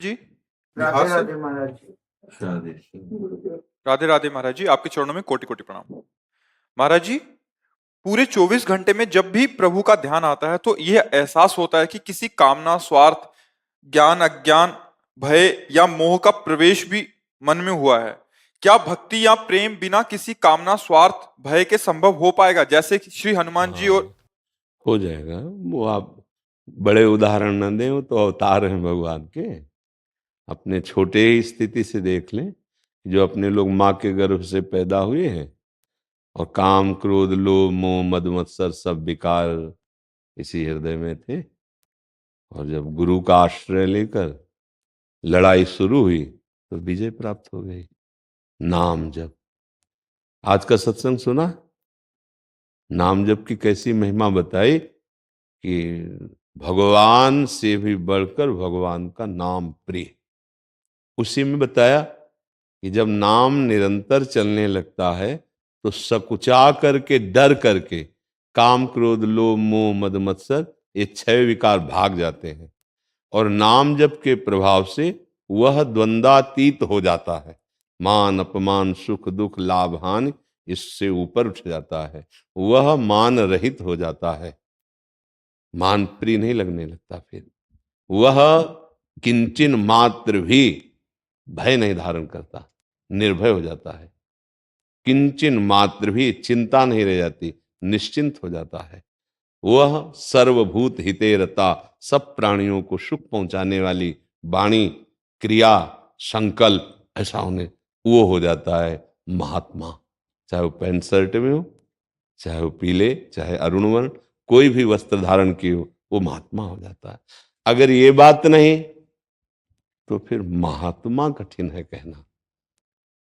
जी, राधे बिहार से। राधे महाराज जी। राधे राधे महाराज जी, आपके चरणों में कोटि कोटि प्रणाम। महाराज जी, पूरे 24 घंटे में जब भी प्रभु का ध्यान आता है तो यह एहसास होता है कि किसी कामना, स्वार्थ, ज्ञान, अज्ञान, भय या मोह का प्रवेश भी मन में हुआ है। क्या भक्ति या प्रेम बिना किसी कामना, स्वार्थ, भय के संभव हो पाएगा, जैसे कि श्री हनुमान जी और हाँ, हो जाएगा। वो आप बड़े उदाहरण न दें, वो तो अवतार हैं भगवान के। अपने छोटे ही स्थिति से देख लें, जो अपने लोग माँ के गर्भ से पैदा हुए हैं और काम, क्रोध, लोभ, मोह, मद मत्सर सब विकार इसी हृदय में थे। और जब गुरु का आश्रय लेकर लड़ाई शुरू हुई तो विजय प्राप्त हो गई। नाम जप, आज का सत्संग सुना, नाम जप की कैसी महिमा बताई कि भगवान से भी बढ़कर भगवान का नाम प्रिय। उसी में बताया कि जब नाम निरंतर चलने लगता है तो सकुचा करके, डर करके काम, क्रोध, लोभ, मोह, मद मत्सर ये 6 विकार भाग जाते हैं और नाम जप के प्रभाव से वह द्वंद्वातीत हो जाता है। मान, अपमान, सुख, दुख, लाभ, हानि इससे ऊपर उठ जाता है। वह मान रहित हो जाता है, मान प्रिय नहीं लगने लगता। फिर वह किंचन मात्र भी भय नहीं धारण करता, निर्भय हो जाता है। किंचन मात्र भी चिंता नहीं रह जाती, निश्चिंत हो जाता है। वह सर्वभूत हिते रता, सब प्राणियों को सुख पहुंचाने वाली वाणी, क्रिया, संकल्प ऐसा होने वो हो जाता है महात्मा। चाहे वो पैंट शर्ट में हो, चाहे वो पीले, चाहे अरुण वर्ण, कोई भी वस्त्र धारण किए हो, वो महात्मा हो जाता है। अगर ये बात नहीं तो फिर महात्मा कठिन है कहना।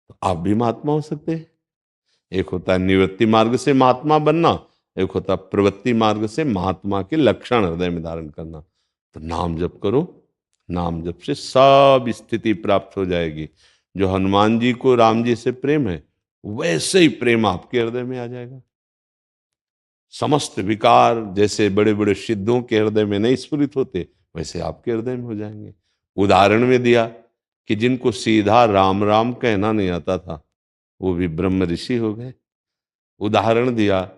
तो आप भी महात्मा हो सकते हैं। एक होता है निवृत्ति मार्ग से महात्मा बनना, एक होता है प्रवृत्ति मार्ग से महात्मा के लक्षण हृदय में धारण करना। तो नाम जप करो, नाम जप से सब स्थिति प्राप्त हो जाएगी। जो हनुमान जी को राम जी से प्रेम है, वैसे ही प्रेम आपके हृदय में आ जाएगा। समस्त विकार जैसे बड़े बड़े सिद्धों के हृदय में नहीं स्फुरित होते, वैसे आपके हृदय में हो जाएंगे। उदाहरण में दिया कि जिनको सीधा राम राम कहना नहीं आता था, वो भी ब्रह्म ऋषि हो गए। उदाहरण दिया,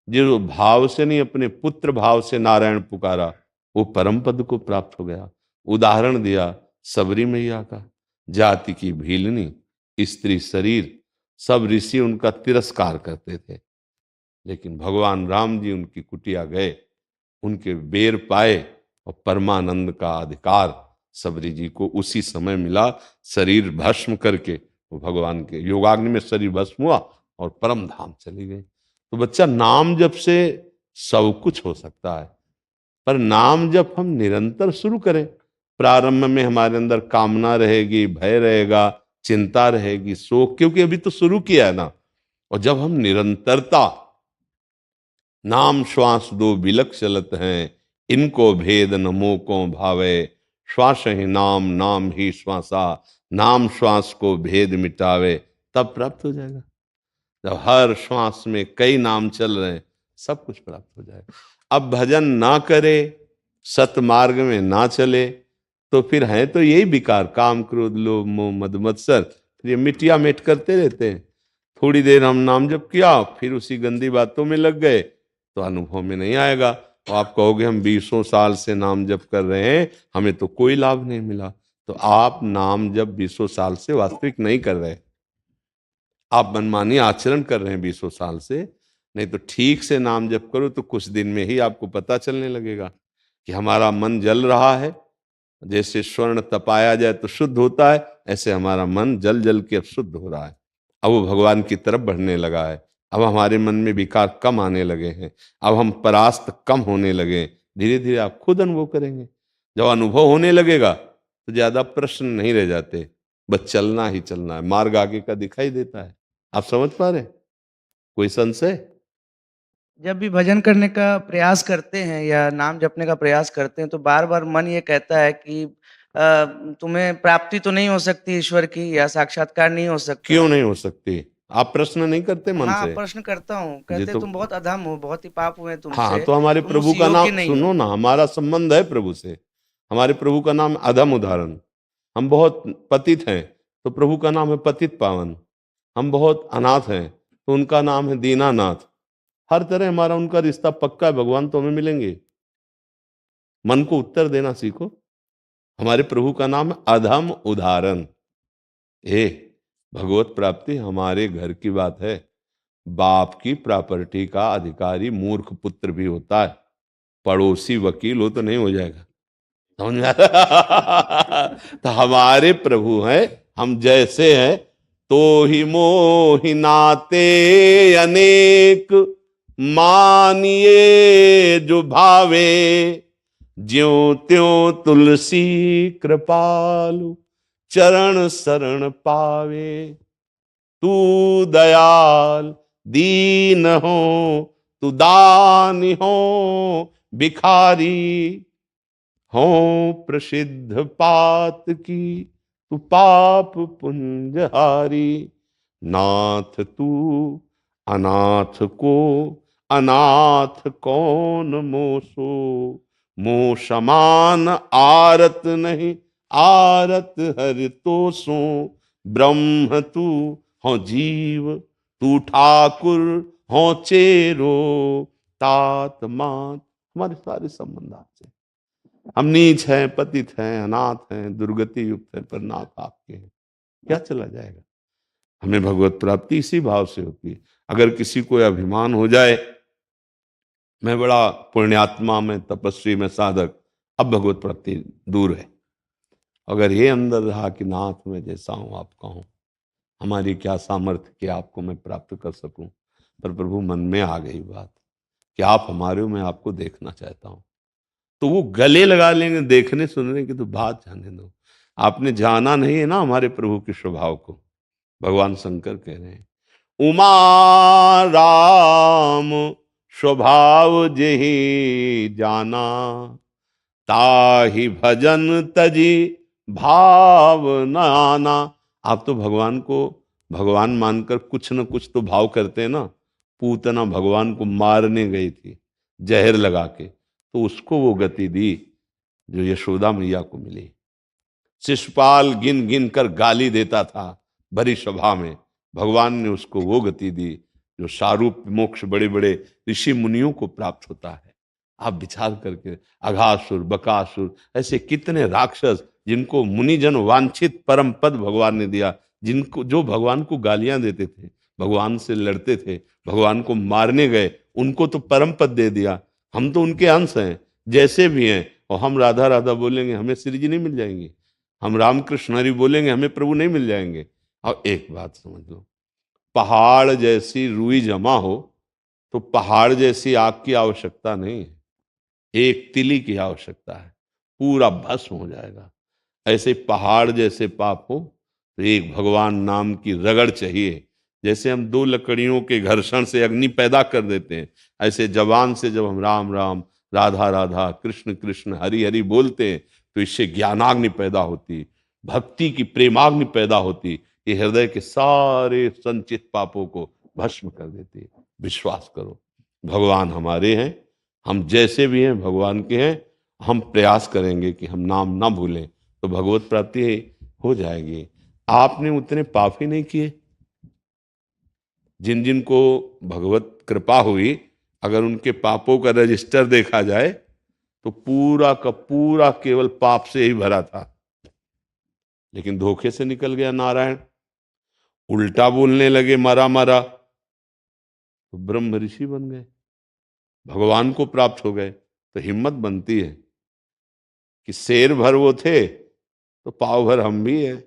जो भाव से नहीं अपने पुत्र भाव से नारायण पुकारा, वो परम पद को प्राप्त हो गया। उदाहरण दिया सबरी मैया का, जाति की भीलनी, स्त्री शरीर, सब ऋषि उनका तिरस्कार करते थे, लेकिन भगवान राम जी उनकी कुटिया गए, उनके बेर पाए और परमानंद का अधिकार सबरी जी को उसी समय मिला। शरीर भस्म करके वो भगवान के योगाग्नि में शरीर भस्म हुआ और परम धाम चली गई। तो बच्चा, नाम जप से सब कुछ हो सकता है, पर नाम जप हम निरंतर शुरू करें। प्रारंभ में हमारे अंदर कामना रहेगी, भय रहेगा, चिंता रहेगी, शोक, क्योंकि अभी तो शुरू किया है ना। और जब हम निरंतरता, नाम श्वास दो बिलक चलत हैं, इनको भेद न मोको भावे, श्वास ही नाम, नाम ही श्वासा, नाम श्वास को भेद मिटावे, तब प्राप्त हो जाएगा। जब हर श्वास में कई नाम चल रहे हैं, सब कुछ प्राप्त हो जाएगा। अब भजन ना करे, सतमार्ग में ना चले, तो फिर है तो यही विकार, काम, क्रोध, लोभ, मोह, मद मत्सर, फिर ये मिटिया मेट करते रहते हैं। थोड़ी देर हम नाम जप किया, फिर उसी गंदी बातों में लग गए, तो अनुभव में नहीं आएगा। तो आप कहोगे हम 20 साल से नाम जप कर रहे हैं, हमें तो कोई लाभ नहीं मिला। तो आप नाम जप 20 साल से वास्तविक नहीं कर रहे, आप मनमानी आचरण कर रहे हैं 20 साल से। नहीं तो ठीक से नाम जप करो तो कुछ दिन में ही आपको पता चलने लगेगा कि हमारा मन जल रहा है। जैसे स्वर्ण तपाया जाए तो शुद्ध होता है, ऐसे हमारा मन जल जल के अब शुद्ध हो रहा है। अब वो भगवान की तरफ बढ़ने लगा है। अब हमारे मन में विकार कम आने लगे हैं, अब हम परास्त कम होने लगे। धीरे धीरे आप खुद अनुभव करेंगे। जब अनुभव होने लगेगा तो ज्यादा प्रश्न नहीं रह जाते, बस चलना ही चलना है, मार्ग आगे का दिखाई देता है। आप समझ पा रहे हैं? कोई संशय? जब भी भजन करने का प्रयास करते हैं या नाम जपने का प्रयास करते हैं तो बार-बार मन ये कहता है कि तुम्हें प्राप्ति तो नहीं हो सकती ईश्वर की या साक्षात्कार नहीं हो सकता क्यों है। नहीं हो सकती? आप प्रश्न नहीं करते मन हाँ, से? प्रश्न करता हूँ। जी कहते तो, तुम बहुत अधम हो, बहुत ही पाप हुए हाँ, तुमसे, तो हमारे तुम प्रभु उस का योग्य नाम नहीं सुनो हो। ना, हमारा संबंध है प्रभु से। हमारे प्रभु का नाम अधम उदाहरण। हम बहुत पतित हैं तो प्रभु का नाम है पतित पावन। हम बहुत अनाथ हैं तो उनका नाम है दीनानाथ। हर तरह हमारा उनका रिश्ता पक्का है, भगवान तो हमें मिलेंगे। मन को उत्तर देना सीखो। हमारे प्रभु का नाम है अधम उदाहरण। ए भगवत प्राप्ति हमारे घर की बात है। बाप की प्रॉपर्टी का अधिकारी मूर्ख पुत्र भी होता है, पड़ोसी वकील हो तो नहीं हो जाएगा। समझ में आ रहा? तो हमारे प्रभु हैं, हम जैसे हैं तो ही मोहि नाते अनेक, मानिए जो भावे, ज्यों त्यों तुलसी कृपालु, चरण शरण पावे। तू दयाल दीन हो, तू दानी हो, भिखारी हो प्रसिद्ध पात की, तू पाप पुंजहारी। नाथ तू अनाथ को अनाथ कौन मोसो, मो समान आरत नहीं, आरत हर तो सो। ब्रह्म तू हो जीव, तू ठाकुर हो चेरो, तात मात। हमारे सारे संबंध आपसे। हम नीच हैं, पतित हैं, अनाथ हैं, दुर्गति युक्त हैं, पर नाथ आपके हैं। क्या चला जाएगा? हमें भगवत प्राप्ति इसी भाव से होती है। अगर किसी को अभिमान हो जाए मैं बड़ा पुण्यात्मा, मैं तपस्वी, मैं साधक, अब भगवत प्राप्ति दूर है। अगर ये अंदर रहा कि नाथ मैं जैसा हूं आपका हूं, हमारी क्या सामर्थ्य कि आपको मैं प्राप्त कर सकूं, पर प्रभु मन में आ गई बात कि आप हमारे हो, मैं आपको देखना चाहता हूं, तो वो गले लगा लेंगे। देखने सुनने की तो बात जाने दो, आपने जाना नहीं है ना हमारे प्रभु के स्वभाव को। भगवान शंकर कह रहे हैं उमा राम स्वभाव जेहि जाना, ताहि भजन तजी भाव न आना। आप तो भगवान को भगवान मानकर कुछ न कुछ तो भाव करते हैं ना। पूतना भगवान को मारने गई थी जहर लगा के, तो उसको वो गति दी जो यशोदा मैया को मिली। शिशुपाल गिन गिन कर गाली देता था भरी सभा में, भगवान ने उसको वो गति दी जो सारूप मोक्ष बड़े बड़े ऋषि मुनियों को प्राप्त होता है। आप विचार करके, अघासुर, बकासुर, ऐसे कितने राक्षस जिनको मुनिजन वांछित परम पद भगवान ने दिया, जिनको जो भगवान को गालियां देते थे, भगवान से लड़ते थे, भगवान को मारने गए, उनको तो परम पद दे दिया। हम तो उनके अंश हैं, जैसे भी हैं। और हम राधा राधा बोलेंगे हमें श्री जी नहीं मिल जाएंगे, हम रामकृष्ण हरि बोलेंगे हमें प्रभु नहीं मिल जाएंगे। और एक बात समझ लो, पहाड़ जैसी रुई जमा हो तो पहाड़ जैसी आग की आवश्यकता नहीं है, एक तिली की आवश्यकता है, पूरा भस्म हो जाएगा। ऐसे पहाड़ जैसे पाप हो तो एक भगवान नाम की रगड़ चाहिए। जैसे हम दो लकड़ियों के घर्षण से अग्नि पैदा कर देते हैं, ऐसे जबान से जब हम राम राम, राधा राधा, कृष्ण कृष्ण, हरि हरि बोलते हैं तो इससे ज्ञानाग्नि पैदा होती, भक्ति की प्रेमाग्नि पैदा होती। ये हृदय के सारे संचित पापों को भस्म कर देती है। विश्वास करो, भगवान हमारे हैं, हम जैसे भी हैं भगवान के हैं। हम प्रयास करेंगे कि हम नाम ना भूलें तो भगवत प्राप्ति हो जाएगी। आपने उतने पाप ही नहीं किए। जिन जिन को भगवत कृपा हुई, अगर उनके पापों का रजिस्टर देखा जाए तो पूरा का पूरा केवल पाप से ही भरा था, लेकिन धोखे से निकल गया नारायण। उल्टा बोलने लगे मरा मरा, तो ब्रह्म ऋषि बन गए, भगवान को प्राप्त हो गए। तो हिम्मत बनती है कि शेर भर वो थे तो पाव भर हम भी हैं।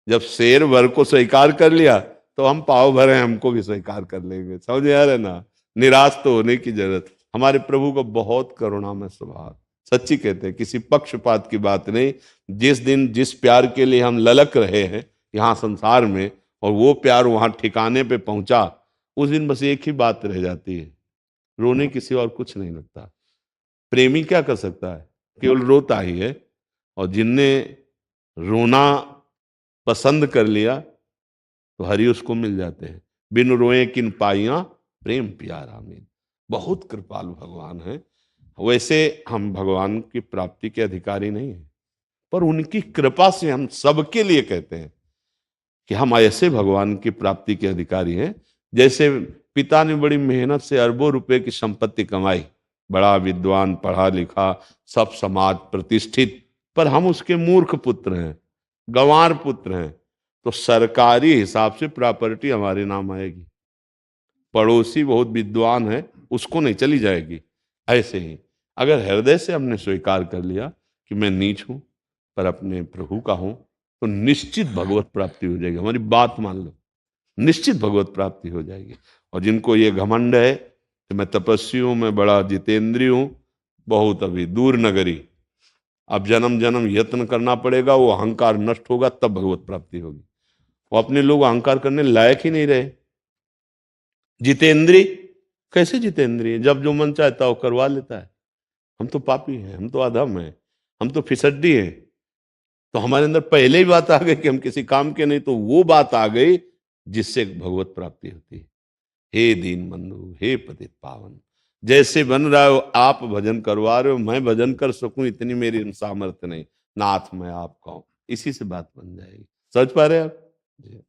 जब शेर भर को स्वीकार कर लिया तो हम पाव भर हैं, हमको भी स्वीकार कर लेंगे। समझ आ रहा है ना? निराश तो होने की जरूरत। हमारे प्रभु का बहुत करुणामय स्वभाव, सच्ची कहते हैं, किसी पक्षपात की बात नहीं। जिस दिन जिस प्यार के लिए हम ललक रहे हैं यहाँ संसार में, और वो प्यार वहां ठिकाने पे पहुंचा, उस दिन बस एक ही बात रह जाती है, रोने की सिवा और कुछ नहीं लगता। प्रेमी क्या कर सकता है? केवल रोता ही है। और जिनने रोना पसंद कर लिया तो हरि उसको मिल जाते हैं। बिन रोए किन पाइया प्रेम प्यारा मीन। बहुत कृपालु भगवान है। वैसे हम भगवान की प्राप्ति के अधिकारी नहीं हैं, पर उनकी कृपा से हम सबके लिए कहते हैं कि हम ऐसे भगवान की प्राप्ति के अधिकारी हैं। जैसे पिता ने बड़ी मेहनत से अरबों रुपए की संपत्ति कमाई, बड़ा विद्वान, पढ़ा लिखा, सब समाज प्रतिष्ठित, पर हम उसके मूर्ख पुत्र हैं, गंवार पुत्र हैं, तो सरकारी हिसाब से प्रॉपर्टी हमारे नाम आएगी। पड़ोसी बहुत विद्वान है, उसको नहीं चली जाएगी। ऐसे ही अगर हृदय से हमने स्वीकार कर लिया कि मैं नीच हूं पर अपने प्रभु का हूं, तो निश्चित भगवत प्राप्ति हो जाएगी। हमारी बात मान लो, निश्चित भगवत प्राप्ति हो जाएगी। और जिनको ये घमंड है कि मैं तपस्वी हूं, मैं बड़ा जितेंद्रिय हूं, बहुत अभी दूर नगरी, अब जन्म जन्म यत्न करना पड़ेगा, वो अहंकार नष्ट होगा तब भगवत प्राप्ति होगी। वो अपने लोग अहंकार करने लायक ही नहीं रहे। जितेंद्रिय कैसे जितेंद्रिय? जब जो मन चाहता वो करवा लेता है। हम तो पापी हैं, हम तो अधम हैं, हम तो फिसड्डी हैं। तो हमारे अंदर पहले ही बात आ गई कि हम किसी काम के नहीं, तो वो बात आ गई जिससे भगवत प्राप्ति होती है। हे दीन बंधु, हे पतित पावन, जैसे बन रहा हो आप भजन करवा रहे हो, मैं भजन कर सकूं इतनी मेरी सामर्थ्य नहीं, नाथ मैं आपका हूं, इसी से बात बन जाएगी। समझ पा रहे हैं आप? जी।